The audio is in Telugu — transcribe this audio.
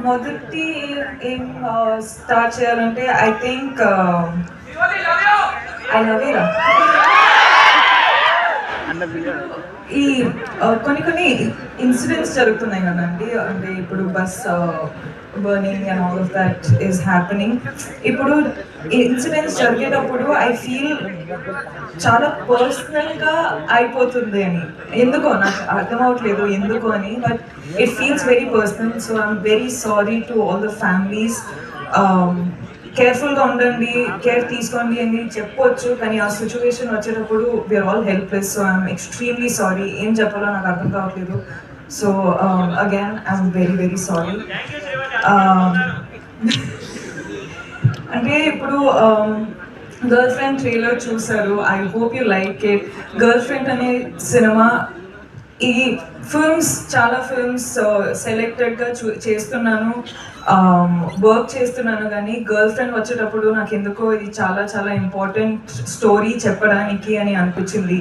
మొదటి ఏం స్టార్ట్ చేయాలంటే I think I love you ఈ కొన్ని ఇన్సిడెంట్స్ జరుగుతున్నాయి కదండి. అంటే ఇప్పుడు bus burning and all of that is happening. ఇప్పుడు ఇన్సిడెంట్స్ జరిగేటప్పుడు ఐ ఫీల్ చాలా పర్సనల్గా అయిపోతుంది అని. ఎందుకో నాకు అర్థం అవ్వట్లేదు ఎందుకు అని, but it feels very personal. So I'm very sorry to all the families. కేర్ఫుల్గా ఉండండి, కేర్ తీసుకోండి అని చెప్పొచ్చు, కానీ ఆ సిచ్యువేషన్ వచ్చేటప్పుడు we are all helpless. So I'm extremely sorry. ఏం చెప్పాలో నాకు అర్థం కావట్లేదు. So again I'm very very sorry. అంటే ఇప్పుడు గర్ల్ ఫ్రెండ్ ట్రైలర్ చూసారు. I hope you like it. Girlfriend అనే సినిమా ఈ చాలా ఫిల్మ్స్ సెలెక్టెడ్గా చేస్తున్నాను, వర్క్ చేస్తున్నాను, కానీ గర్ల్ ఫ్రెండ్ వచ్చేటప్పుడు నాకు ఎందుకో ఇది చాలా చాలా ఇంపార్టెంట్ స్టోరీ చెప్పడానికి అని అనిపించింది.